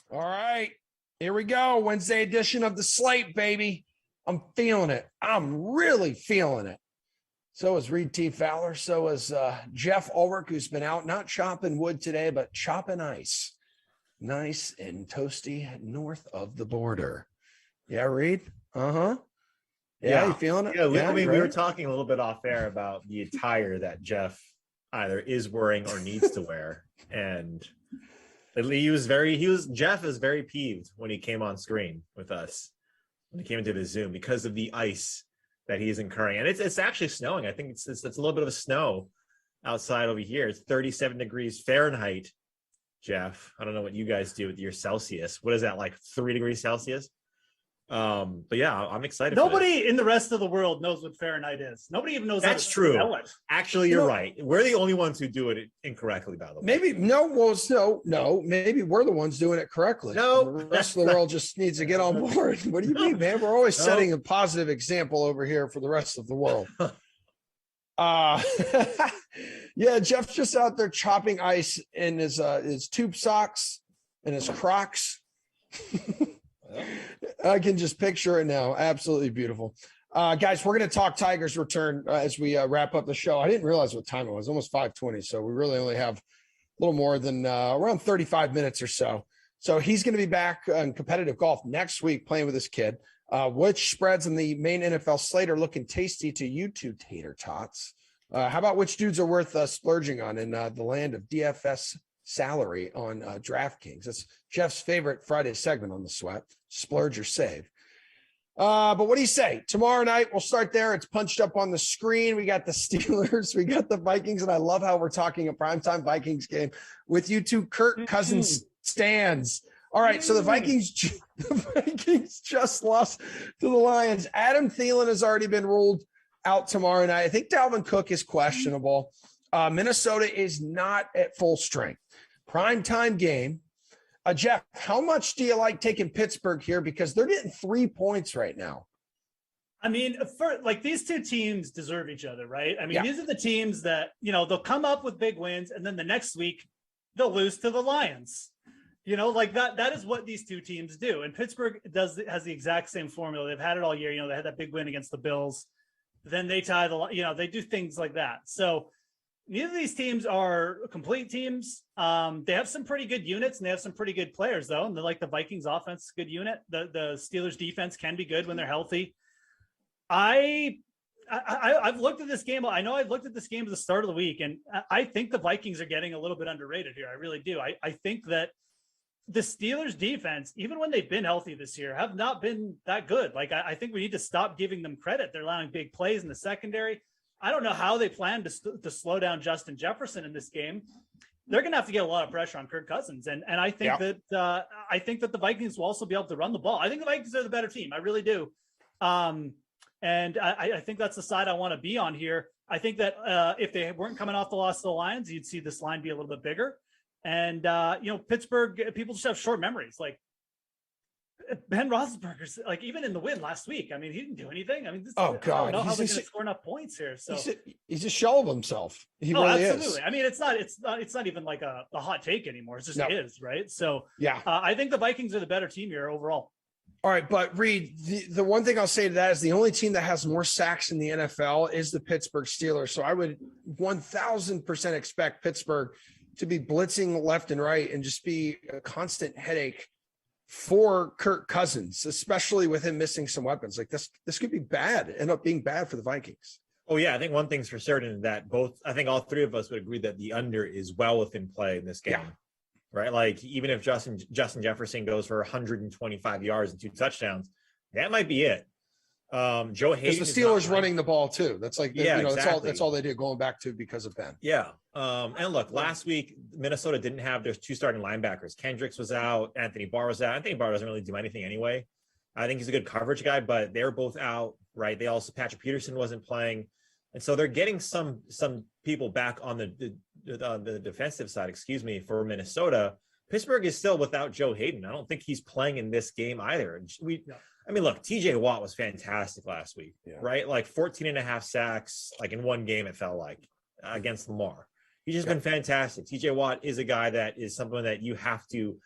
All right, here we go. Wednesday edition of the Slate, baby. I'm feeling it. I'm really feeling it. So is Reid T. Fowler. So is Geoff, Ulrich, who's been out, not chopping wood today, but chopping ice. Nice and toasty north of the border. Yeah, Reid? Uh-huh. Yeah, you feeling it? Yeah, we were talking a little bit off air about the attire that Geoff either is wearing or needs to wear. And Geoff is very peeved when he came on screen with us, when he came into the Zoom, because of the ice that he's incurring. And it's actually snowing. I think it's a little bit of a snow outside over here. It's 37 degrees Fahrenheit. Geoff, I don't know what you guys do with your Celsius. What is that, like 3 degrees Celsius? But yeah, I'm excited. Nobody in the rest of the world knows what Fahrenheit is. Nobody even knows. That's true. Actually, you're right. We're the only ones who do it incorrectly, by the way. Maybe no. Maybe we're the ones doing it correctly. No, the rest of the world just needs to get on board. What do you mean, man? We're always setting a positive example over here for the rest of the world. Yeah, Geoff's just out there chopping ice in his tube socks and his Crocs. I can just picture it now. Absolutely beautiful. Guys, we're going to talk Tigers return as we wrap up the show. I didn't realize what time it was. Almost 5:20. So we really only have a little more than around 35 minutes or so. So he's going to be back in competitive golf next week playing with his kid. Which spreads in the main NFL slate are looking tasty to you two tater tots? How about which dudes are worth splurging on in the land of DFS salary on DraftKings? That's Geoff's favorite Friday segment on the Sweat. Splurge or save. But what do you say? Tomorrow night, we'll start there. It's punched up on the screen. We got the Steelers, we got the Vikings, and I love how we're talking a primetime Vikings game with you two Kirk Cousins stands. All right, so the Vikings just lost to the Lions. Adam Thielen has already been ruled out tomorrow night. I think Dalvin Cook is questionable. Minnesota is not at full strength. Primetime game. Geoff, how much do you like taking Pittsburgh here? Because they're getting 3 points right now. I mean, these two teams deserve each other, right? I mean, These are the teams that, they'll come up with big wins, and then the next week they'll lose to the Lions. That is what these two teams do. And Pittsburgh has the exact same formula. They've had it all year. They had that big win against the Bills. Then they tie they do things like that. So neither of these teams are complete teams. They have some pretty good units and they have some pretty good players, though. And they're like the Vikings offense, good unit. The Steelers defense can be good when they're healthy. I've looked at this game. I know I've looked at this game at the start of the week, and I think the Vikings are getting a little bit underrated here. I really do. I think that the Steelers defense, even when they've been healthy this year, have not been that good. I think we need to stop giving them credit. They're allowing big plays in the secondary. I don't know how they plan to slow down Justin Jefferson in this game. They're going to have to get a lot of pressure on Kirk Cousins. And I think that the Vikings will also be able to run the ball. I think the Vikings are the better team. I really do. And I think that's the side I want to be on here. I think that if they weren't coming off the loss to the Lions, you'd see this line be a little bit bigger. And, Pittsburgh, people just have short memories. Like Ben Roethlisberger's, even in the win last week, I mean, he didn't do anything. I mean, God, I don't know how they're going to score enough points here. So he's a shell of himself. He really absolutely is. I mean, it's not even like a hot take anymore. It's just is, right? So yeah, I think the Vikings are the better team here overall. All right, but Reid, the one thing I'll say to that is the only team that has more sacks in the NFL is the Pittsburgh Steelers. So I would 1,000% expect Pittsburgh to be blitzing left and right and just be a constant headache for Kirk Cousins, especially with him missing some weapons. Like this could be bad, end up being bad for the Vikings. Oh yeah, I think one thing's for certain that I think all three of us would agree that the under is well within play in this game. Yeah. Right? Like even if Justin Jefferson goes for 125 yards and 2 touchdowns, that might be it. Joe Hayden. Because the Steelers running the ball too. That's like, exactly. that's all they do going back to because of Ben. Yeah. And look, last week, Minnesota didn't have their 2 starting linebackers. Kendricks was out. Anthony Barr was out. Anthony Barr doesn't really do anything anyway. I think he's a good coverage guy, but they're both out, right? They also, Patrick Peterson wasn't playing. And so they're getting some people back on the defensive side, for Minnesota. Pittsburgh is still without Joe Hayden. I don't think he's playing in this game either. I mean, look, TJ Watt was fantastic last week, right? Like 14 and a half sacks, like in one game, it felt like, against Lamar. He's just been fantastic. TJ Watt is a guy that is someone that you have to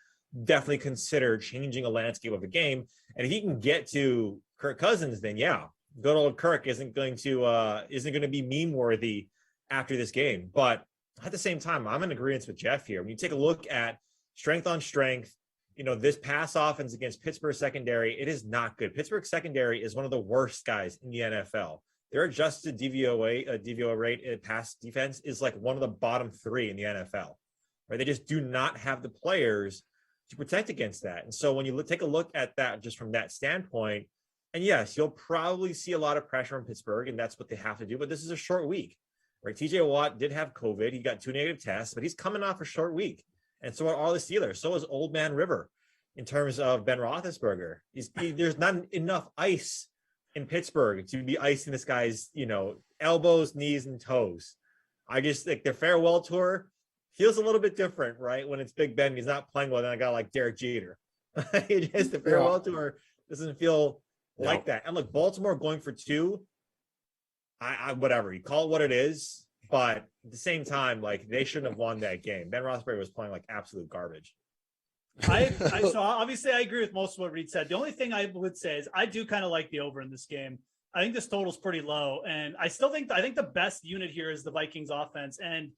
definitely consider changing a landscape of a game. And if he can get to Kirk Cousins, then yeah, good old Kirk isn't going to be meme worthy after this game. But at the same time, I'm in agreement with Geoff here. When you take a look at strength on strength, this pass offense against Pittsburgh secondary, it is not good. Pittsburgh secondary is one of the worst guys in the NFL. Their adjusted DVOA rate in pass defense is like one of the bottom 3 in the NFL. Right? They just do not have the players to protect against that. And so when you take a look at that just from that standpoint, and yes, you'll probably see a lot of pressure on Pittsburgh, and that's what they have to do. But this is a short week, right? TJ Watt did have COVID. He got 2 negative tests, but he's coming off a short week. And so are all the Steelers. So is Old Man River in terms of Ben Roethlisberger. There's not enough ice in Pittsburgh to be icing this guy's, elbows, knees, and toes. I just think their farewell tour feels a little bit different, right? When it's Big Ben, he's not playing well, then a guy like Derek Jeter. The farewell tour doesn't feel like that. And look, Baltimore going for 2, I whatever, you call it what it is. But at the same time, like, they shouldn't have won that game. Ben Roethlisberger was playing like absolute garbage. So obviously I agree with most of what Reid said. The only thing I would say is I do kind of like the over in this game. I think this total's pretty low, and I think the best unit here is the Vikings offense. And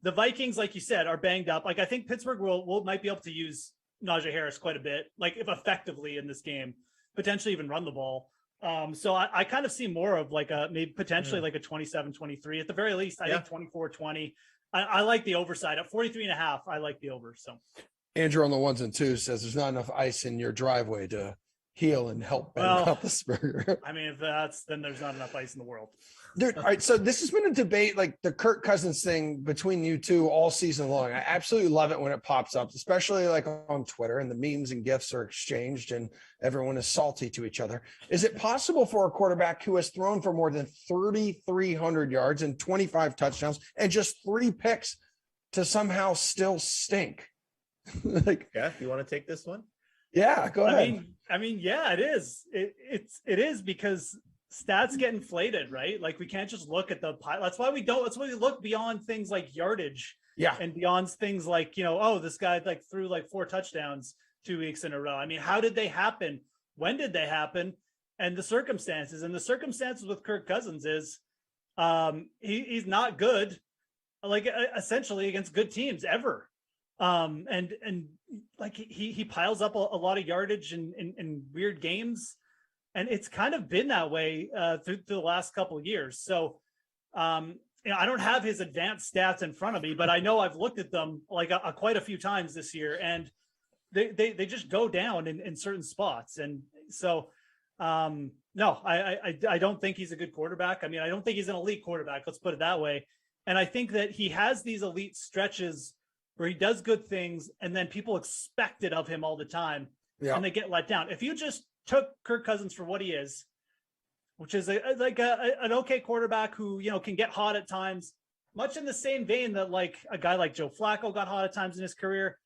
the Vikings, like you said, are banged up. Like, I think Pittsburgh might be able to use Najee Harris quite a bit, like if effectively in this game, potentially even run the ball. So I kind of see more of like maybe potentially like a 27-23 at the very least. I think 24-20. I like the over side at 43.5. I like the over. So Andrew on the 1s and 2s says there's not enough ice in your driveway to heal and help Ben Roethlisberger. I mean, if then there's not enough ice in the world. Dude, all right, so this has been a debate, like the Kirk Cousins thing between you two all season long. I absolutely love it when it pops up, especially like on Twitter, and the memes and GIFs are exchanged and everyone is salty to each other. Is it possible for a quarterback who has thrown for more than 3,300 yards and 25 touchdowns and just 3 picks to somehow still stink? Geoff, you want to take this one? Yeah, go ahead. I mean, yeah, it is. It is because stats get inflated, right? Like, we can't just look at the pile. That's why we look beyond things like yardage. Yeah. And beyond things like, this guy like threw like 4 touchdowns 2 weeks in a row. I mean, how did they happen? When did they happen? And the circumstances with Kirk Cousins is he's not good, like essentially against good teams ever. And like he piles up a lot of yardage in weird games. And it's kind of been that way through the last couple of years. So, I don't have his advanced stats in front of me, but I know I've looked at them like quite a few times this year, and they just go down in certain spots. And so, no, I don't think he's a good quarterback. I mean, I don't think he's an elite quarterback. Let's put it that way. And I think that he has these elite stretches where he does good things, and then people expect it of him all the time, and they get let down. If you just took Kirk Cousins for what he is, which is an okay quarterback who, can get hot at times, much in the same vein that like a guy like Joe Flacco got hot at times in his career,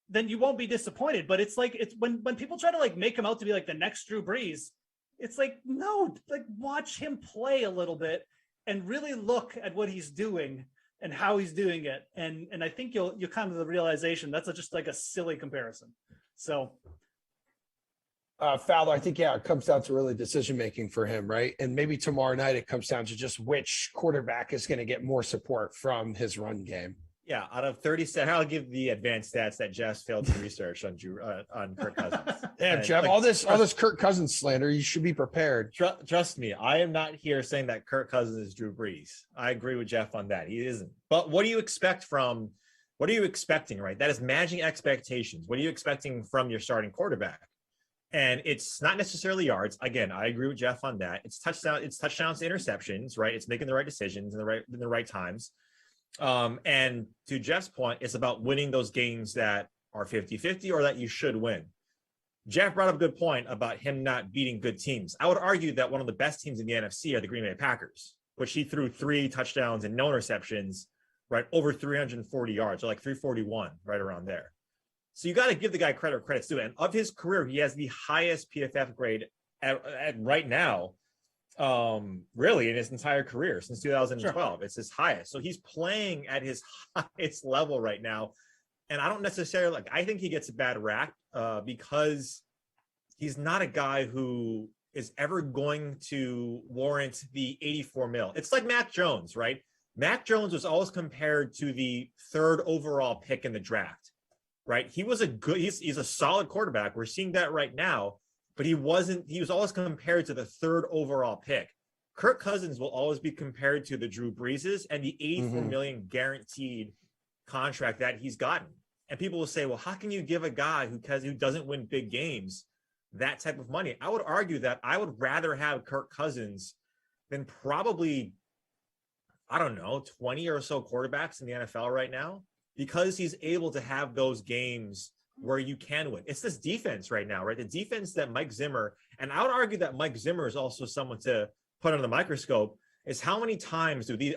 then you won't be disappointed. But it's like, it's when people try to like make him out to be like the next Drew Brees, it's like, no, like watch him play a little bit and really look at what he's doing and how he's doing it. And I think you'll come to the realization that's just like a silly comparison. So Fowler, I think, it comes down to really decision-making for him, right? And maybe tomorrow night it comes down to just which quarterback is going to get more support from his run game. Yeah, out of 37, I'll give the advanced stats that Geoff failed to research on Kirk Cousins. Yeah, Geoff, all this Kirk Cousins slander, you should be prepared. Trust me, I am not here saying that Kirk Cousins is Drew Brees. I agree with Geoff on that. He isn't. But what are you expecting, right? That is managing expectations. What are you expecting from your starting quarterback? And it's not necessarily yards. Again, I agree with Geoff on that. It's touchdowns to interceptions, right? It's making the right decisions in the right times. And to Jeff's point, it's about winning those games that are 50-50 or that you should win. Geoff brought up a good point about him not beating good teams. I would argue that one of the best teams in the NFC are the Green Bay Packers, which he threw 3 touchdowns and no interceptions, right? Over 340 yards, or like 341, right around there. So you got to give the guy credit where credit's due. And of his career, he has the highest PFF grade at right now, really in his entire career since 2012. Sure. It's his highest. So he's playing at his highest level right now. And I don't necessarily I think he gets a bad rap because he's not a guy who is ever going to warrant the 84 mil. It's like Mac Jones, right? Mac Jones was always compared to the 3rd overall pick in the draft, right? He was he's a solid quarterback. We're seeing that right now, but he was always compared to the 3rd overall pick. Kirk Cousins will always be compared to the Drew Breeses and the 84 million guaranteed contract that he's gotten. And people will say, well, how can you give a guy who doesn't win big games that type of money? I would argue that I would rather have Kirk Cousins than probably, I don't know, 20 or so quarterbacks in the NFL right now, because he's able to have those games where you can win. It's this defense right now, right? The defense that Mike Zimmer, and I would argue that Mike Zimmer is also someone to put under the microscope, is how many times do we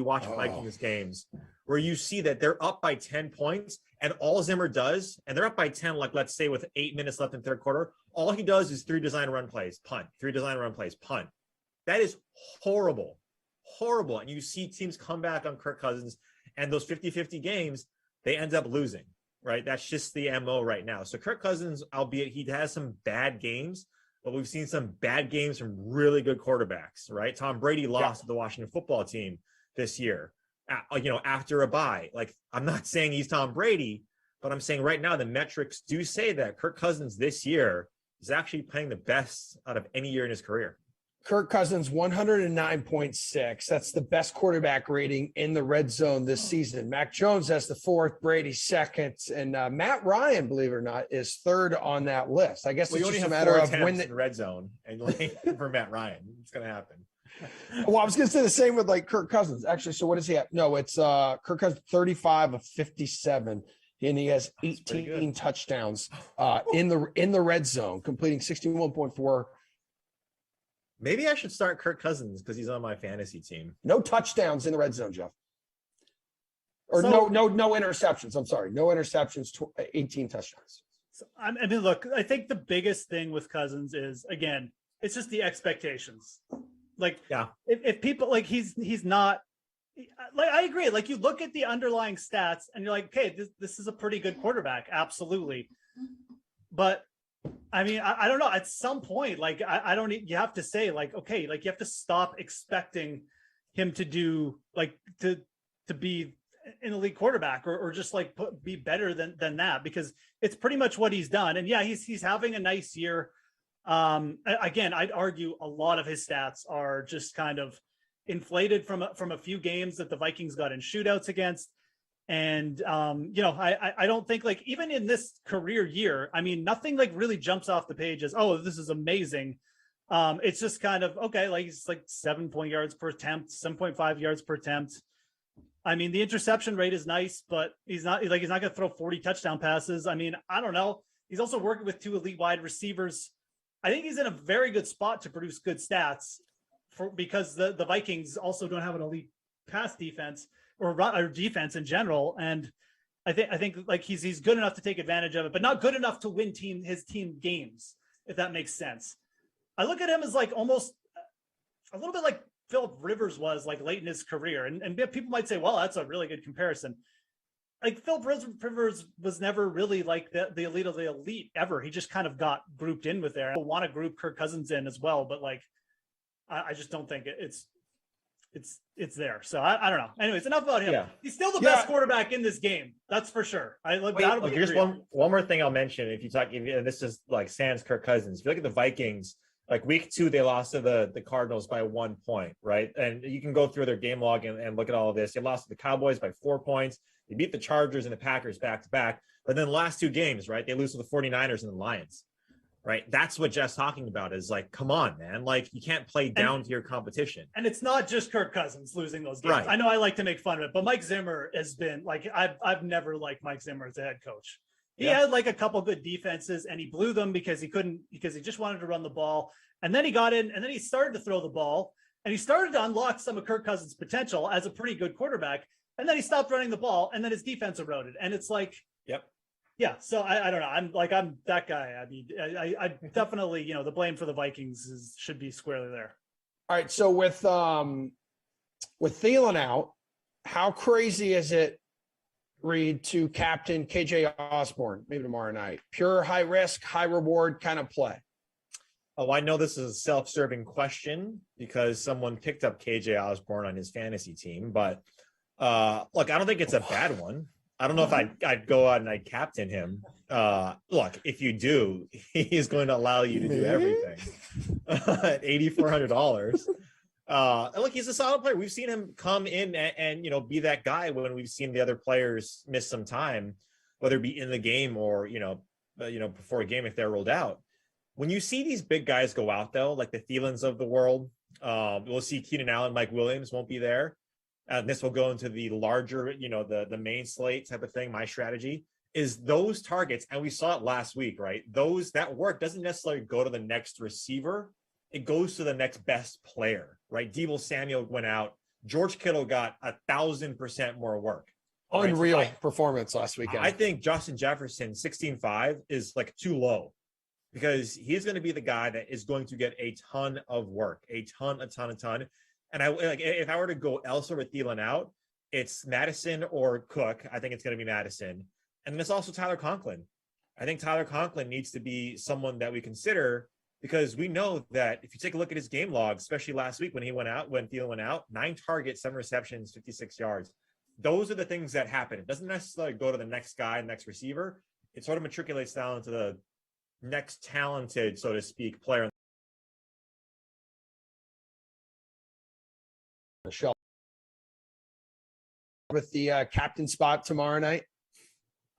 watch Vikings games where you see that they're up by 10 points and all Zimmer does, and they're up by 10, like let's say with 8 minutes left in 3rd quarter, all he does is 3 design run plays, punt, 3 design run plays, punt. That is horrible. And you see teams come back on Kirk Cousins, and those 50-50 games, they end up losing, right? That's just the MO right now. So Kirk Cousins, albeit he has some bad games, but we've seen some bad games from really good quarterbacks, right? Tom Brady lost to the Washington football team this year, after a bye. Like, I'm not saying he's Tom Brady, but I'm saying right now the metrics do say that Kirk Cousins this year is actually playing the best out of any year in his career. Kirk Cousins, 109.6. That's the best quarterback rating in the red zone this season. Mac Jones has the 4th, Brady 2nd, and Matt Ryan, believe it or not, is 3rd on that list. I guess it's just a matter of when the red zone and for Matt Ryan, it's going to happen. Well, I was going to say the same with Kirk Cousins. Actually, so what does he have? No, it's Kirk Cousins 35 of 57, and he has 18 touchdowns in the red zone, completing 61.4. Maybe I should start Kirk Cousins because he's on my fantasy team. No touchdowns in the red zone, Geoff. Or no interceptions. I'm sorry. No interceptions, 18 touchdowns. So, I mean, look, I think the biggest thing with Cousins is, again, it's just the expectations. Like, yeah, if people he's not like, I agree. Like, you look at the underlying stats and you're like, okay, this is a pretty good quarterback. Absolutely. But I mean, I don't know. At some point, you have to say, okay, you have to stop expecting him to do to be an elite quarterback or just be better than that, because it's pretty much what he's done. And yeah, he's having a nice year. Again, I'd argue a lot of his stats are just kind of inflated from a few games that the Vikings got in shootouts against. And, I don't think even in this career year, I mean, nothing really jumps off the page as, oh, this is amazing. It's just kind of, okay, he's 7 yards per attempt, 7.5 yards per attempt. I mean, the interception rate is nice, but he's not going to throw 40 touchdown passes. I mean, I don't know. He's also working with 2 elite wide receivers. I think he's in a very good spot to produce good stats because the Vikings also don't have an elite pass defense or defense in general. And I think he's good enough to take advantage of it, but not good enough to win his team games, if that makes sense. I look at him as almost a little bit like Philip Rivers was late in his career. And people might say, well, that's a really good comparison. Philip Rivers was never really the elite of the elite ever. He just kind of got grouped in with there. I want to group Kirk Cousins in as well, but I just don't think it's there. So I don't know. Anyways, enough about him. Yeah. He's still the best quarterback in this game. That's for sure. Here's one more thing I'll mention. If this is sans Kirk Cousins, if you look at the Vikings, week 2, they lost to the Cardinals by 1 point, right? And you can go through their game log and look at all of this. They lost to the Cowboys by 4 points. They beat the Chargers and the Packers back to back. But then the last 2 games, right, they lose to the 49ers and the Lions. Right. That's what Jeff's talking about is come on, man. You can't play down to your competition. And it's not just Kirk Cousins losing those games. Right. I know I like to make fun of it, but Mike Zimmer has been I've never liked Mike Zimmer as a head coach. He had a couple good defenses and he blew them because he just wanted to run the ball. And then he got in and then he started to throw the ball and he started to unlock some of Kirk Cousins' potential as a pretty good quarterback. And then he stopped running the ball and then his defense eroded. And it's yep. Yeah, so I don't know. I'm that guy. I mean, I definitely, the blame for the Vikings should be squarely there. All right, so with Thielen out, how crazy is it Reid to captain KJ Osborne, maybe tomorrow night? Pure high risk, high reward kind of play. Oh, I know this is a self-serving question because someone picked up KJ Osborne on his fantasy team, but look, I don't think it's a bad one. I don't know if I'd go out and I'd captain him. Look, if you do, he's going to allow you to do everything at $8,400. Look, he's a solid player. We've seen him come in and be that guy when we've seen the other players miss some time, whether it be in the game or before a game if they're rolled out. When you see these big guys go out though, like the Thielens of the world, we'll see Keenan Allen, Mike Williams won't be there. This will go into the larger, the main slate type of thing. My strategy is those targets, and we saw it last week, right? That work doesn't necessarily go to the next receiver. It goes to the next best player, right? Deebo Samuel went out. George Kittle got 1,000% more work. Unreal performance last weekend. I think Justin Jefferson 16.5 is like too low because he's going to be the guy that is going to get a ton of work, a ton. And if I were to go elsewhere with Thielen out, it's Madison or Cook. I think it's going to be Madison. And then it's also Tyler Conklin. I think Tyler Conklin needs to be someone that we consider because we know that if you take a look at his game log, especially last week when Thielen went out, 9 targets, 7 receptions, 56 yards. Those are the things that happen. It doesn't necessarily go to the next guy, next receiver. It sort of matriculates down into the next talented, so to speak, player. Michelle. With the captain spot tomorrow night?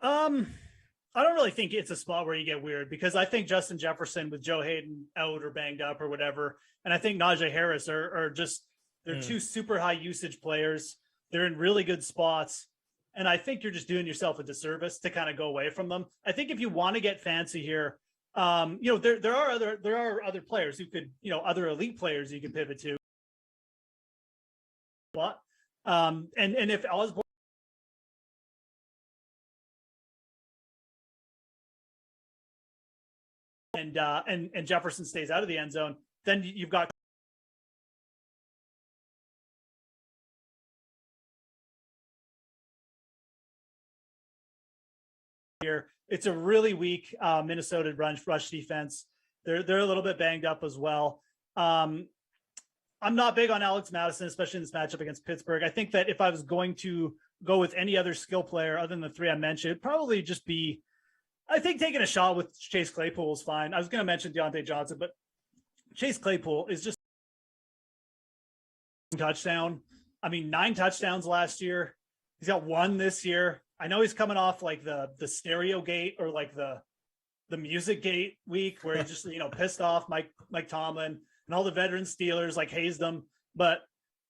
I don't really think it's a spot where you get weird because I think Justin Jefferson with Joe Hayden out or banged up or whatever, and I think Najee Harris are just they're 2 super high usage players. They're in really good spots, and I think you're just doing yourself a disservice to kind of go away from them. I think if you want to get fancy here, there are other players who could, other elite players you could pivot to. But and if Osborne and Jefferson stays out of the end zone, then you've got here. It's a really weak Minnesota rush defense. They're a little bit banged up as well. I'm not big on Alex Madison, especially in this matchup against Pittsburgh. I think that if I was going to go with any other skill player other than the 3 I mentioned, it'd probably just be, I think taking a shot with Chase Claypool is fine. I was going to mention Deontay Johnson, but Chase Claypool is just touchdown. 9 touchdowns last year. He's got 1 this year. I know he's coming off like the stereo gate or like the music gate week where he just, pissed off Mike Tomlin and all the veteran Steelers like hazed them, but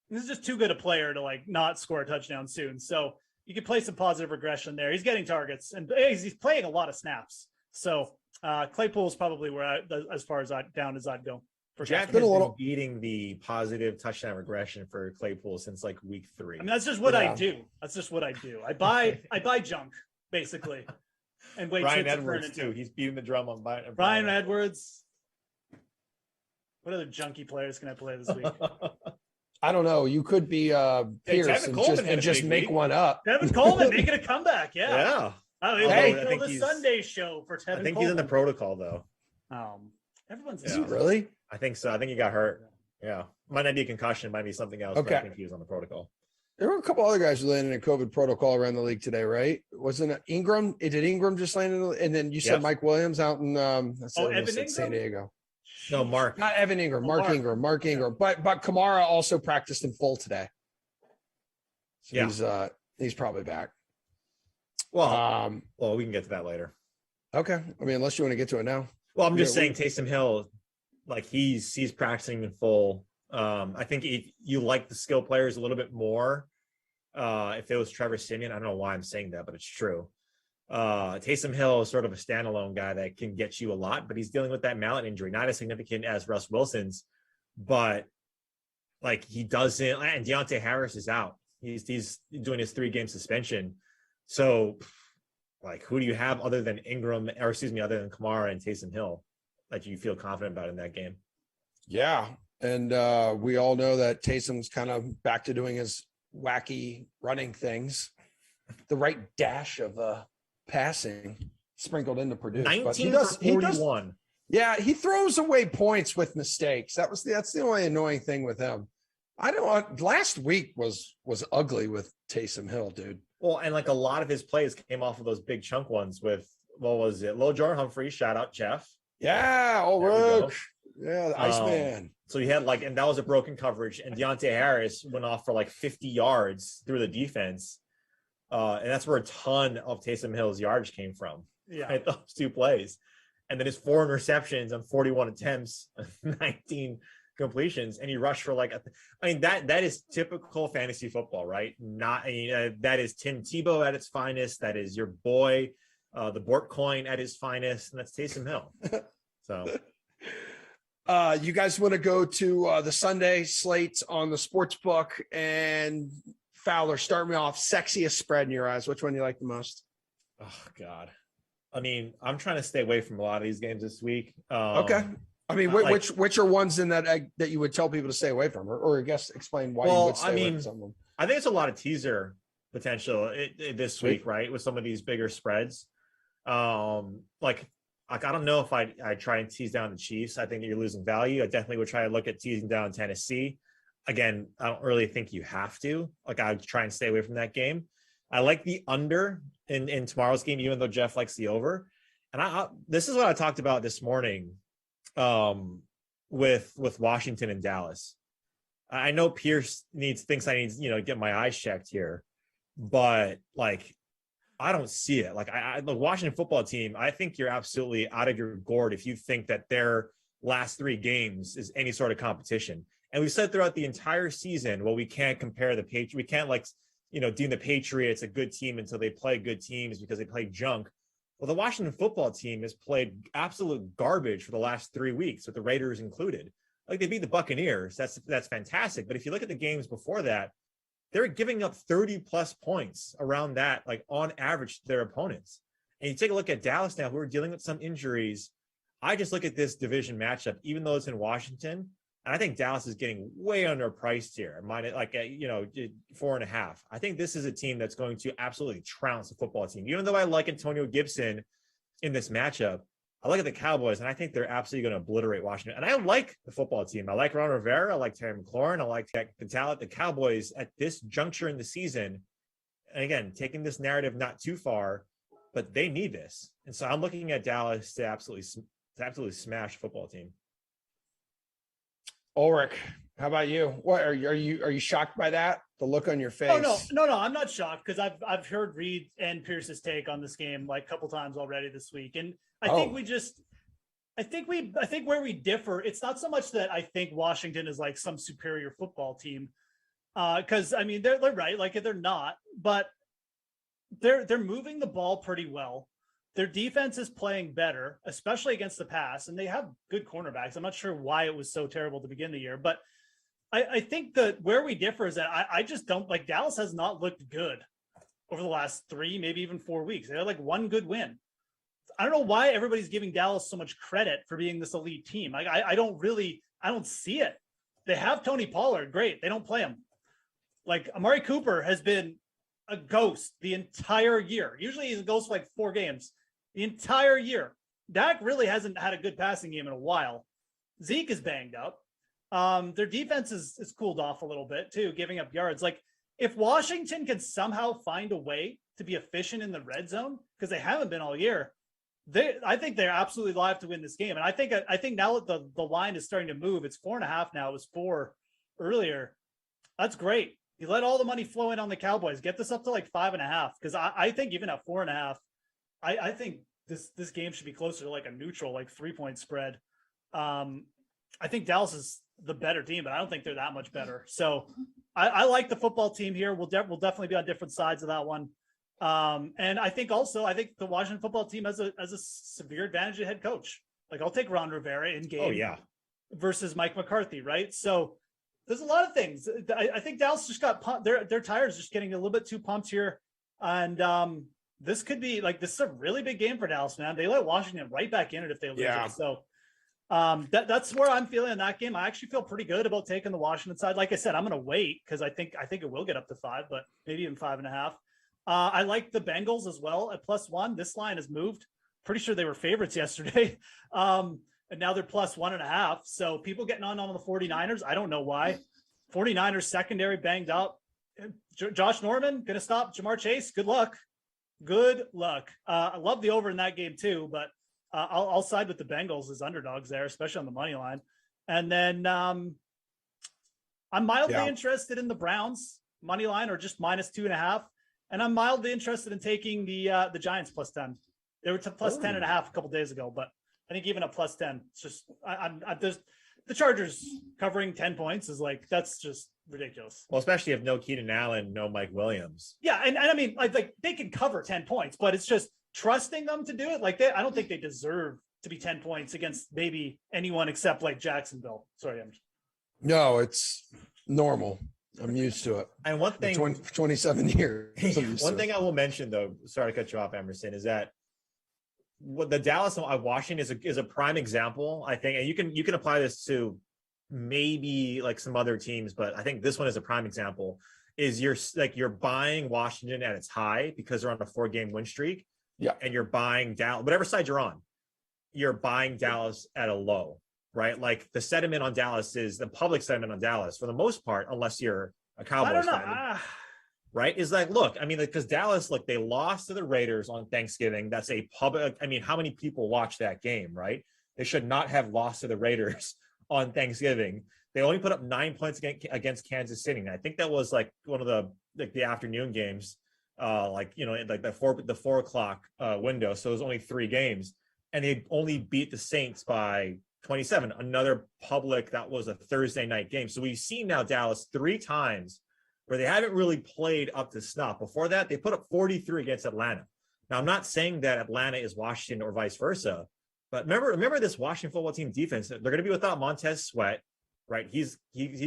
this is just too good a player to like not score a touchdown soon. So you can play some positive regression there. He's getting targets and he's playing a lot of snaps. So Claypool is probably where as far as down as I'd go. Jack has been beating the positive touchdown regression for Claypool since like week 3. That's just what I do. That's just what I do. I buy junk basically. And wait, Brian Edwards too. He's beating the drum on Brian Edwards. What other junky players can I play this week? I don't know. You could be Pierce and just make one up. Tevin Coleman making a comeback. Yeah. I think the Sunday show for Tevin Coleman. I think he's in the protocol though. Everyone's Is he really? I think so. I think he got hurt. Yeah. Might not be a concussion. Might be something else. Okay. But I think he was on the protocol. There were a couple other guys who landed in a COVID protocol around the league today, right? Wasn't it Ingram? Did Ingram just land in? And then you said Mike Williams out in San Diego. No, Mark. Not Evan Ingram. Mark Ingram. But Kamara also practiced in full today. So he's probably back. Well, we can get to that later. Okay. Unless you want to get to it now. Well, I'm just saying Taysom Hill, like he's practicing in full. I think if you like the skill players a little bit more, if it was Trevor Siemian, I don't know why I'm saying that, but it's true. Taysom Hill is sort of a standalone guy that can get you a lot, but he's dealing with that mallet injury, not as significant as Russ Wilson's, but like he doesn't, and Deontay Harris is out. He's doing his 3-game suspension. So like, who do you have other than other than Kamara and Taysom Hill that you feel confident about in that game? Yeah. And we all know that Taysom's kind of back to doing his wacky running things. the right dash of passing sprinkled into Purdue. 19 for 41. Yeah, he throws away points with mistakes. That's the only annoying thing with him. I don't want last week was ugly with Taysom Hill, dude. Well, and like a lot of his plays came off of those big chunk ones with what was it? Lil Jordan Humphrey, shout out Geoff. Yeah, Ulrich. Yeah, the Iceman. So he had and that was a broken coverage, and Deontay Harris went off for like 50 yards through the defense. And that's where a ton of Taysom Hill's yards came from. Yeah. Right? Those two plays. And then his 4 interceptions on 41 attempts, 19 completions, and he rushed for that is typical fantasy football, right? That is Tim Tebow at its finest. That is your boy, the Bort coin at his finest, and that's Taysom Hill. So you guys want to go to the Sunday slate on the sports book, and Fowler, start me off. Sexiest spread in your eyes. Which one do you like the most? Oh God. I mean, I'm trying to stay away from a lot of these games this week. Okay. I mean, which are ones in that you would tell people to stay away from, or I guess explain why you would stay away from some of them? I think it's a lot of teaser potential this week, right? With some of these bigger spreads. I don't know if I try and tease down the Chiefs. I think that you're losing value. I definitely would try to look at teasing down Tennessee. Again, I don't really think you have to. I would try and stay away from that game. I like the under in tomorrow's game, even though Geoff likes the over. And this is what I talked about this morning with Washington and Dallas. I know Pierce thinks I need to get my eyes checked here, but I don't see it. The Washington football team, I think you're absolutely out of your gourd if you think that their last 3 games is any sort of competition. And we said throughout the entire season, well, we can't compare the Patriots. We can't deem the Patriots a good team until they play good teams because they play junk. Well, the Washington football team has played absolute garbage for the last 3 weeks, with the Raiders included. They beat the Buccaneers. That's fantastic. But if you look at the games before that, they're giving up 30 plus points around that, on average to their opponents. And you take a look at Dallas now, who are dealing with some injuries. I just look at this division matchup, even though it's in Washington. And I think Dallas is getting way underpriced here. Mine, 4.5. I think this is a team that's going to absolutely trounce the football team. Even though I like Antonio Gibson in this matchup, I look at the Cowboys, and I think they're absolutely going to obliterate Washington. And I like the football team. I like Ron Rivera. I like Terry McLaurin. I like the talent. The Cowboys at this juncture in the season, and again, taking this narrative not too far, but they need this. And so I'm looking at Dallas to absolutely smash the football team. Ulrich, how about you? What are you shocked by that? The look on your face? Oh no, I'm not shocked because I've heard Reid and Pierce's take on this game a couple times already this week, and I think where we differ, it's not so much that I think Washington is some superior football team, because I mean they're right, they're not, but they're moving the ball pretty well. Their defense is playing better, especially against the pass, and they have good cornerbacks. I'm not sure why it was so terrible to begin the year, but I think that where we differ is that I just don't Dallas has not looked good over the last 3, maybe even 4 weeks. They had one good win. I don't know why everybody's giving Dallas so much credit for being this elite team. I don't see it. They have Tony Pollard. Great. They don't play him. Amari Cooper has been a ghost the entire year. Usually he's a ghost for 4 games. The entire year. Dak really hasn't had a good passing game in a while. Zeke is banged up. Their defense is cooled off a little bit too, giving up yards. If Washington can somehow find a way to be efficient in the red zone, because they haven't been all year, I think they're absolutely live to win this game. And I think now that the line is starting to move, it's 4.5 now. It was 4 earlier. That's great. You let all the money flow in on the Cowboys. Get this up to 5.5, because I think even at 4.5, I think this game should be closer to a neutral, 3-point spread. I think Dallas is the better team, but I don't think they're that much better. So I like the football team here. We'll definitely be on different sides of that one. And I think the Washington football team has a severe advantage of head coach. I'll take Ron Rivera in game. Oh yeah. Versus Mike McCarthy, right? So there's a lot of things. I think Dallas just got pumped. Their tires just getting a little bit too pumped here. And this could be this is a really big game for Dallas, man. They let Washington right back in it if they lose it. So that's where I'm feeling in that game. I actually feel pretty good about taking the Washington side. Like I said, I'm going to wait because I think it will get up to 5, but maybe even 5.5. I like the Bengals as well at +1. This line has moved. Pretty sure they were favorites yesterday. And now they're +1.5. So people getting on the 49ers. I don't know why. 49ers secondary banged up. Josh Norman going to stop Jamar Chase. Good luck. Good luck. I love the over in that game too, but I'll side with the Bengals as underdogs there, especially on the money line. And then I'm mildly interested in the Browns money line, or just -2.5. And I'm mildly interested in taking the Giants +10. They were to +10.5 a couple days ago, but I think even a +10, it's just I'm there's the Chargers covering 10 points is like, that's just ridiculous. Well, especially if no Keenan Allen, no Mike Williams. Yeah, and I mean, like they can cover 10 points, but it's just trusting them to do it. Like I don't think they deserve to be 10 points against maybe anyone except like Jacksonville. Sorry, No, it's normal. I'm used to it. And one thing, 27 years. One thing I will mention though, sorry to cut you off, Emerson, is that what the Dallas Washington is a prime example, I think, and you can apply this to maybe like some other teams, but I think this one is a prime example. Is you're buying Washington at its high because they're on a 4-game win streak, and you're buying Dallas, whatever side you're on, you're buying Dallas at a low, right? Like the sentiment on Dallas is the public sentiment on Dallas for the most part, unless you're a Cowboys fan. Right? Is like, look, I mean, because Dallas, they lost to the Raiders on Thanksgiving. That's a public, I mean, how many people watch that game, right? They should not have lost to the Raiders on Thanksgiving. They only put up 9 points against Kansas City. And I think that was like one of the afternoon games, the 4 o'clock window. So it was only 3 games. And they only beat the Saints by 27, another public, that was a Thursday night game. So we've seen now Dallas 3 times where they haven't really played up to snuff. Before that, they put up 43 against Atlanta. Now, I'm not saying that Atlanta is Washington or vice versa, but remember this Washington football team defense. They're going to be without Montez Sweat, right? He's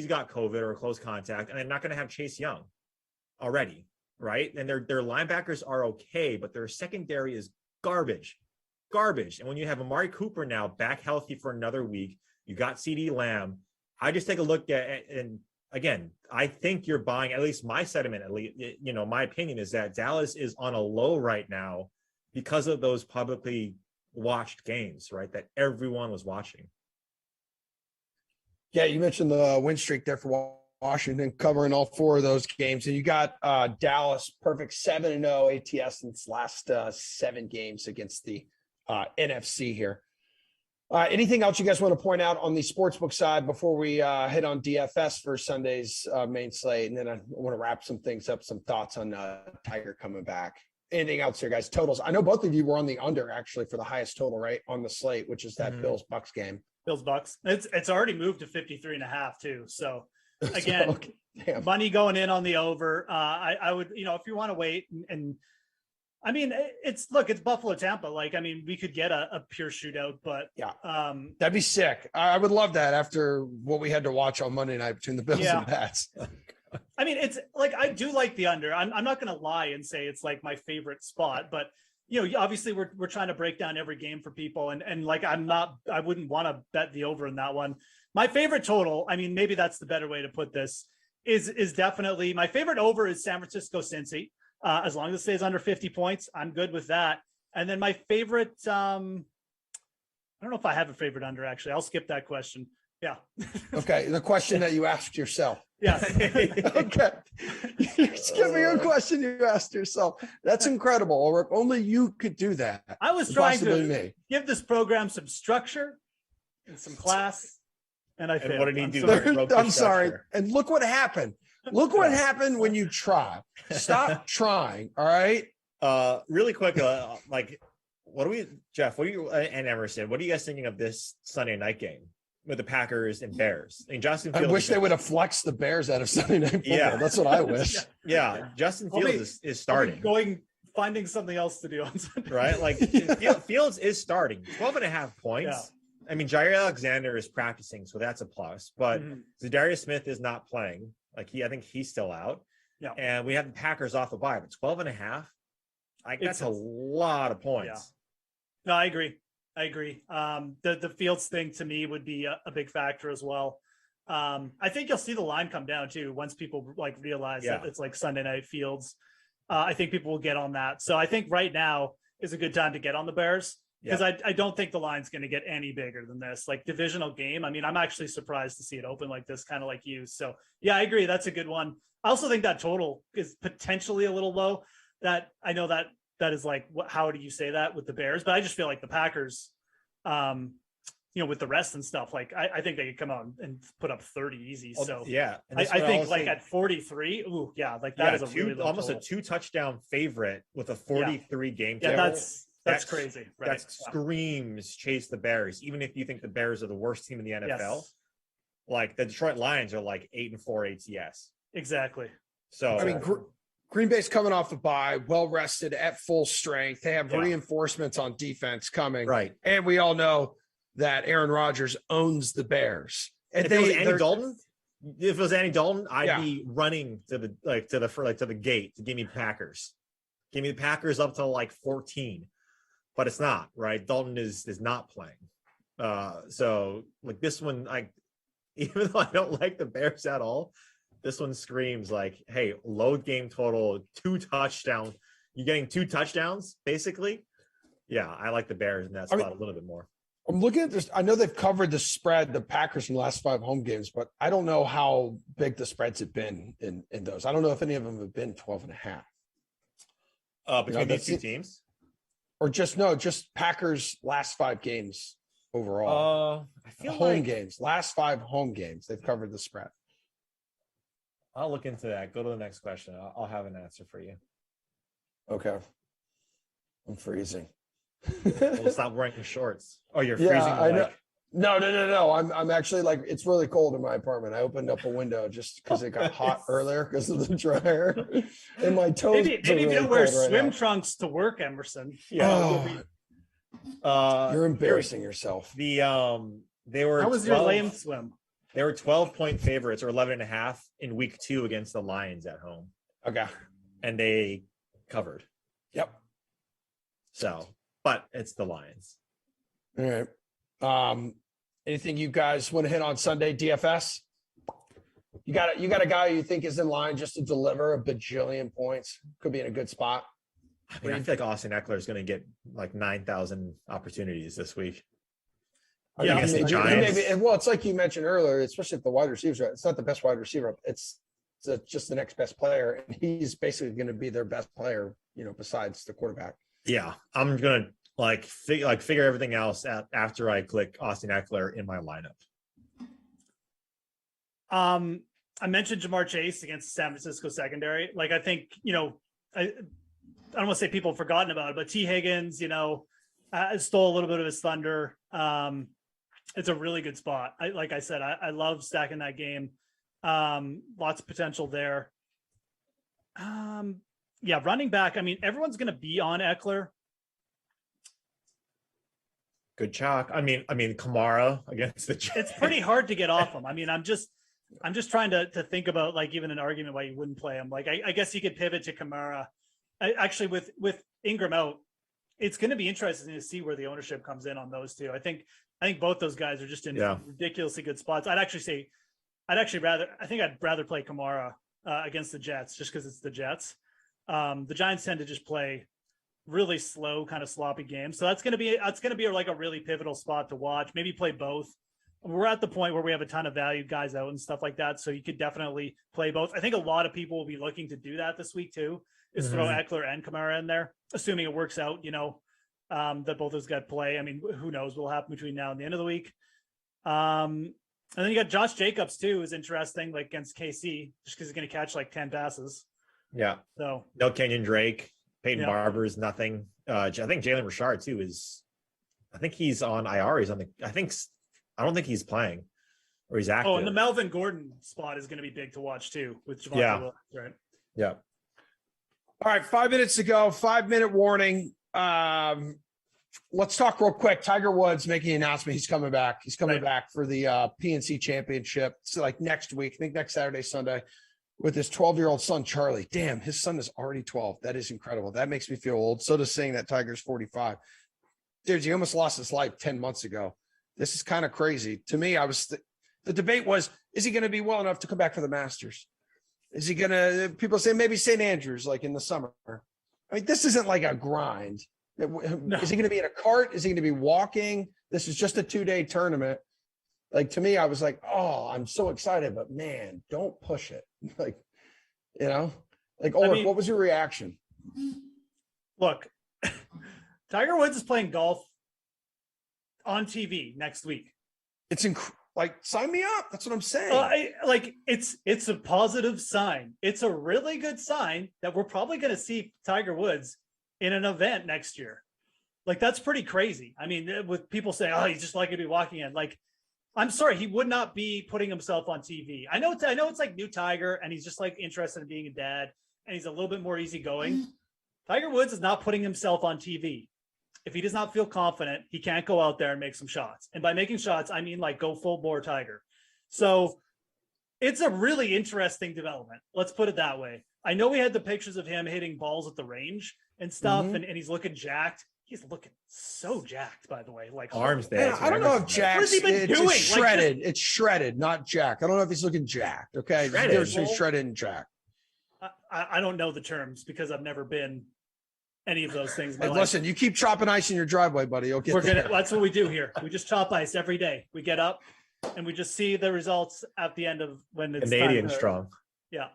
got COVID or close contact, and they're not going to have Chase Young already, right? And their linebackers are okay, but their secondary is garbage. And when you have Amari Cooper now back healthy for another week, you got CeeDee Lamb. I just take a look at and again, I think you're buying, at least my sentiment, my opinion is that Dallas is on a low right now because of those publicly watched games, right? That everyone was watching. Yeah, you mentioned the win streak there for Washington, covering all 4 of those games. And you got Dallas perfect 7-0 ATS in its last 7 games against the NFC here. Anything else you guys want to point out on the sportsbook side before we hit on DFS for Sunday's main slate? And then I want to wrap some things up, some thoughts on Tiger coming back. Anything else here, guys? Totals. I know both of you were on the under actually for the highest total, right, on the slate, which is that Bills-Bucks game. Bills-Bucks. It's already moved to 53.5 too. So again, money going in on the over. I would, if you want to wait and I mean, it's Buffalo Tampa. Like, I mean, we could get a pure shootout, but that'd be sick. I would love that after what we had to watch on Monday night between the Bills and Pats. I mean, it's like, I do like the under. I'm not going to lie and say it's like my favorite spot, but obviously we're trying to break down every game for people. And like, I wouldn't want to bet the over in that one. My favorite total, I mean, maybe that's the better way to put this, is definitely my favorite over is San Francisco Cincy. As long as it stays under 50 points, I'm good with that. And then my favorite, I don't know if I have a favorite under, actually. I'll skip that question. Yeah. Okay. The question that you asked yourself. Yeah. Okay. You're skipping a question you asked yourself. That's incredible, Ulrich. Only you could do that. I was trying to give this program some structure and some class, and I failed. What did he do? I'm sorry. And look what happened. Look what happened when you try. Stop trying. All right. Really quick, Geoff, and Emerson, what are you guys thinking of this Sunday night game with the Packers and Bears? I mean, Justin Fields. I wish they would have flexed the Bears out of Sunday night football. Yeah. That's what I wish. Yeah. Justin Fields is starting. Finding something else to do on Sunday. Right? Like Fields is starting. 12.5 points. Yeah. I mean, Jair Alexander is practicing, so that's a plus. But Zadarius Smith is not playing. I think he's still out. Yeah. And we have the Packers off the bye, but 12.5, that's a lot of points. Yeah. No, I agree. The Fields thing to me would be a big factor as well. I think you'll see the line come down too once people realize that it's like Sunday night Fields. I think people will get on that. So I think right now is a good time to get on the Bears because I don't think the line's going to get any bigger than this. Like divisional game. I mean, I'm actually surprised to see it open like this, kind of like you. So yeah, I agree. That's a good one. I also think that total is potentially a little low. That I know that is like, how do you say that with the Bears? But I just feel like the Packers, with the rest and stuff, like I think they could come out and put up 30 easy. So yeah, I think like at 43, ooh, yeah, like that is almost a 2-touchdown favorite with a 43 game. Yeah, that's crazy. Right? That screams chase the Bears. Even if you think the Bears are the worst team in the NFL, like the Detroit Lions are like 8-4 ATS. Exactly. So I mean, Green Bay's coming off the bye, well rested, at full strength. They have reinforcements on defense coming, right? And we all know that Aaron Rodgers owns the Bears. And if it was Andy Dalton, I'd be running to the gate to give me Packers. Give me the Packers up to like 14, but it's not, right? Dalton is not playing. So like this one, even though I don't like the Bears at all, this one screams like, hey, low game total, 2 touchdowns. You're getting 2 touchdowns, basically. Yeah, I like the Bears in that spot a little bit more. I'm looking at this. I know they've covered the spread, the Packers in the last 5 home games, but I don't know how big the spreads have been in those. I don't know if any of them have been 12.5. Between these two teams? Or just Packers last 5 games overall. I feel home games, last 5 home games, they've covered the spread. I'll look into that. Go to the next question. I'll have an answer for you. Okay. I'm freezing. We'll stop wearing your shorts. Oh, you're freezing. I know. No. I'm actually like, it's really cold in my apartment. I opened up a window just because it got hot earlier because of the dryer. And my toes. Maybe if you don't wear swim trunks to work, Emerson. Yeah. You're embarrassing yourself. They were. How was your lame swim? They were 12-point favorites or 11.5 in week 2 against the Lions at home. Okay. And they covered. Yep. So, but it's the Lions. All right. Anything you guys want to hit on Sunday DFS? You got a guy you think is in line just to deliver a bajillion points? Could be in a good spot. I mean, I feel like Austin Ekeler is going to get like 9,000 opportunities this week. Yeah, well, it's like you mentioned earlier, especially if the wide receivers, it's not the best wide receiver. It's just the next best player, and he's basically going to be their best player, besides the quarterback. Yeah, I'm going to figure everything else out after I click Austin Ekeler in my lineup. I mentioned Jamar Chase against the San Francisco secondary. Like, I think, I don't want to say people have forgotten about it, but T. Higgins, stole a little bit of his thunder. It's a really good spot. Like I said, I love stacking that game. Lots of potential there. Running back. I mean, everyone's going to be on Ekeler. Good chalk. I mean, Kamara against the Jets. It's pretty hard to get off him. I mean, I'm just trying to think about like even an argument why you wouldn't play him. Like, I guess you could pivot to Kamara. Actually, with Ingram out, it's going to be interesting to see where the ownership comes in on those two. I think both those guys are just in ridiculously good spots. I'd rather play Kamara against the Jets just because it's the Jets. The Giants tend to just play really slow, kind of sloppy games. So that's going to be like a really pivotal spot to watch. Maybe play both. We're at the point where we have a ton of value guys out and stuff like that. So you could definitely play both. I think a lot of people will be looking to do that this week too, is throw Ekeler and Kamara in there, assuming it works out, that both those guys play. I mean, who knows what will happen between now and the end of the week. And then you got Josh Jacobs too, is interesting, like against KC, just because he's going to catch like 10 passes. Yeah. So no Kenyon Drake, Peyton Barber is nothing. I think Jalen Richard too I think he's on IR. I don't think he's playing or he's active. Oh, and the Melvin Gordon spot is going to be big to watch too with Javonte Williams, right? Yeah. All right, 5 minutes to go. 5-minute warning. Let's talk real quick. Tiger Woods making an announcement. He's coming back. He's coming back for the PNC Championship. So like next week, I think next Saturday, Sunday, with his 12-year-old son, Charlie. Damn, his son is already 12. That is incredible. That makes me feel old. So does saying that Tiger's 45. Dude, he almost lost his life 10 months ago. This is kind of crazy. To me, the debate was, is he going to be well enough to come back for the Masters? Is he gonna? People say maybe St. Andrews, like in the summer. I mean, this isn't like a grind. No. Is he going to be in a cart? Is he going to be walking? This is just a 2-day tournament. Like, to me, I was like, oh, I'm so excited, but man, don't push it. Like, like, Ulrich, what was your reaction? Look, Tiger Woods is playing golf on TV next week. It's like, sign me up. That's what I'm saying. It's a positive sign. It's a really good sign that we're probably going to see Tiger Woods in an event next year. Like, that's pretty crazy. I mean, with people saying, oh, he's just like to be walking in. Like, I'm sorry, he would not be putting himself on TV. I know it's like new Tiger, and he's just like interested in being a dad, and he's a little bit more easygoing. Tiger Woods is not putting himself on TV. If he does not feel confident, he can't go out there and make some shots. And by making shots, I mean like go full bore Tiger. So it's a really interesting development. Let's put it that way. I know we had the pictures of him hitting balls at the range and stuff, and he's looking jacked. He's looking so jacked, by the way. Like arms there. I don't know if jacked. What has he been doing? It's shredded. It's shredded, not jacked. I don't know if he's looking jacked. Okay, there's shredded and jacked. I don't know the terms because I've never been any of those things. Hey, listen, you keep chopping ice in your driveway, buddy. You'll get there. That's what we do here. We just chop ice every day. We get up and we just see the results at the end of when it's Canadian strong. Yeah.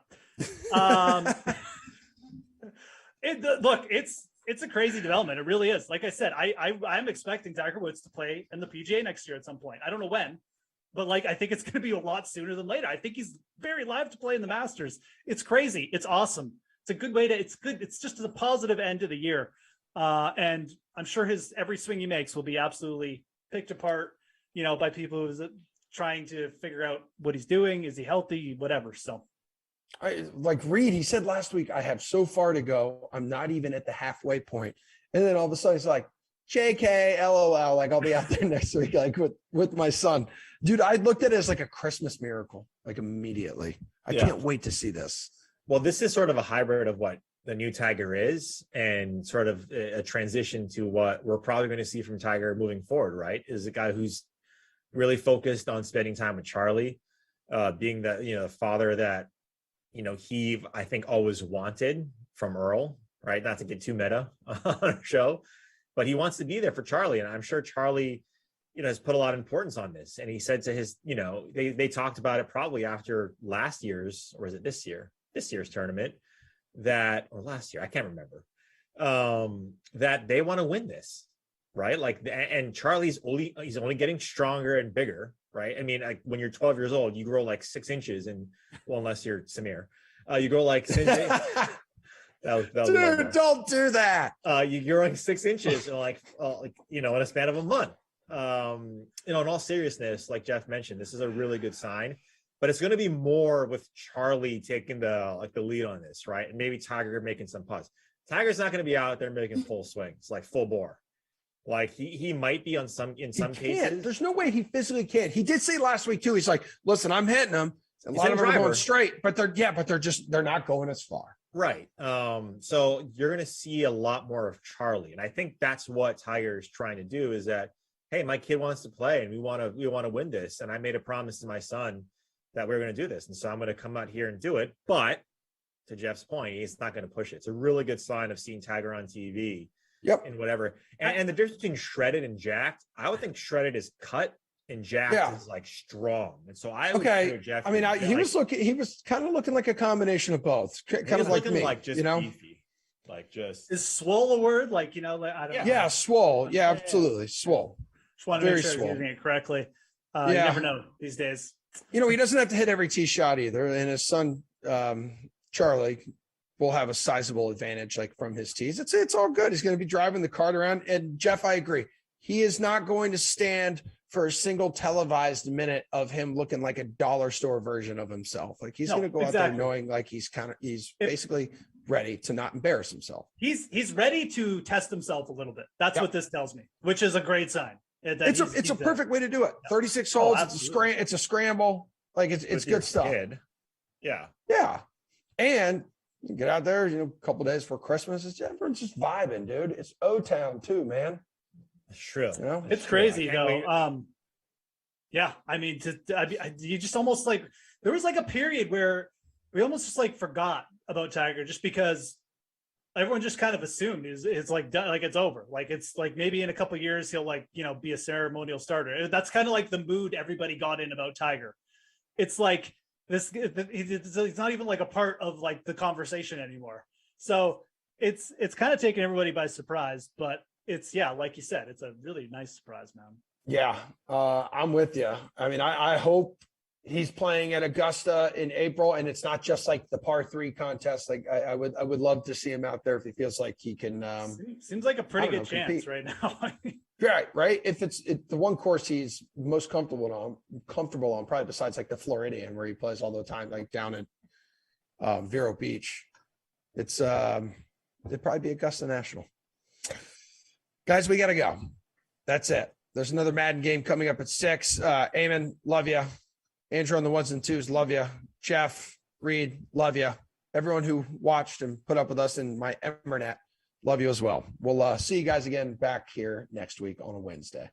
It's a crazy development. It really is. Like I said, I'm expecting Tiger Woods to play in the PGA next year at some point. I don't know when, but like I think it's going to be a lot sooner than later. I think he's very live to play in the Masters. It's crazy. It's awesome. It's a good way to. It's good. It's just a positive end to the year, and I'm sure his every swing he makes will be absolutely picked apart, by people who's trying to figure out what he's doing. Is he healthy? Whatever. So. Like Reid, he said last week, I have so far to go. I'm not even at the halfway point. And then all of a sudden he's like, JK, LOL, like I'll be out there next week, like with my son. Dude, I looked at it as like a Christmas miracle, like immediately. I can't wait to see this. Well, this is sort of a hybrid of what the new Tiger is and sort of a transition to what we're probably going to see from Tiger moving forward, right? Is a guy who's really focused on spending time with Charlie, being the father that, he, I think, always wanted from Earl, right? Not to get too meta on a show, but he wants to be there for Charlie. And I'm sure Charlie, has put a lot of importance on this. And he said to his, they talked about it probably after last year's, or is it this year's tournament or last year, I can't remember, that they want to win this, right? Like, and Charlie's he's only getting stronger and bigger, right? I mean, like when you're 12 years old, you grow like 6 inches, and well, unless you're Samir, you grow like 6 inches. Dude, don't do that. You're growing 6 inches in in a span of a month. In all seriousness, like Geoff mentioned, this is a really good sign, but it's going to be more with Charlie taking the lead on this, right? And maybe Tiger making some putts. Tiger's not going to be out there making full swings, like full bore. Like he might be in some cases. There's no way he physically can't. He did say last week too. He's like, listen, I'm hitting them. A lot of them are going straight, but they're not going as far. Right. So you're going to see a lot more of Charlie. And I think that's what Tiger is trying to do is that, hey, my kid wants to play and we want to win this. And I made a promise to my son that we're going to do this. And so I'm going to come out here and do it. But to Geoff's point, he's not going to push it. It's a really good sign of seeing Tiger on TV. Yep. And whatever. And the difference between shredded and jacked, I would think shredded is cut and jacked is like strong. And so I would Geoff. I mean, he was kind of looking like a combination of both. Kind of like me, like just beefy. Like just is swole a word? Like, I don't know. Yeah, swole. Yeah, absolutely. Swole. Just want to make sure I'm using it correctly. You never know these days. He doesn't have to hit every tee shot either. And his son, Charlie, will have a sizable advantage like from his tees. It's all good. He's going to be driving the cart around. And Geoff, I agree. He is not going to stand for a single televised minute of him looking like a dollar store version of himself. Like he's going to go out there knowing like he's basically ready to not embarrass himself. He's ready to test himself a little bit. That's what this tells me, which is a great sign. It's a perfect way to do it. 36 holes. It's a scramble. Like it's good stuff. Yeah. Yeah. And you get out there, a couple days before Christmas. Everyone's just vibing, dude. It's O-Town too, man. It's true. It's crazy though. Yeah. I mean, you just almost like, there was like a period where we almost just like forgot about Tiger just because everyone just kind of assumed it's like done, like it's over. Like it's like maybe in a couple of years he'll like, you know, be a ceremonial starter. That's kind of like the mood everybody got in about Tiger. It's like he's not even like a part of like the conversation anymore. So it's kind of taken everybody by surprise, but it's, yeah, like you said, it's a really nice surprise, man. Yeah, I'm with you. I mean, I hope he's playing at Augusta in April, and it's not just like the par 3 contest. Like I would love to see him out there if he feels like he can. Seems like a pretty good chance compete right now. right. If it's the one course he's most comfortable on, probably besides like the Floridian where he plays all the time, like down at Vero Beach. It'd probably be Augusta National. Guys, we got to go. That's it. There's another Madden game coming up at 6. Eamon, love you. Andrew on the 1s and 2s, love you. Geoff, Reid, love you. Everyone who watched and put up with us in my Ethernet, love you as well. We'll see you guys again back here next week on a Wednesday.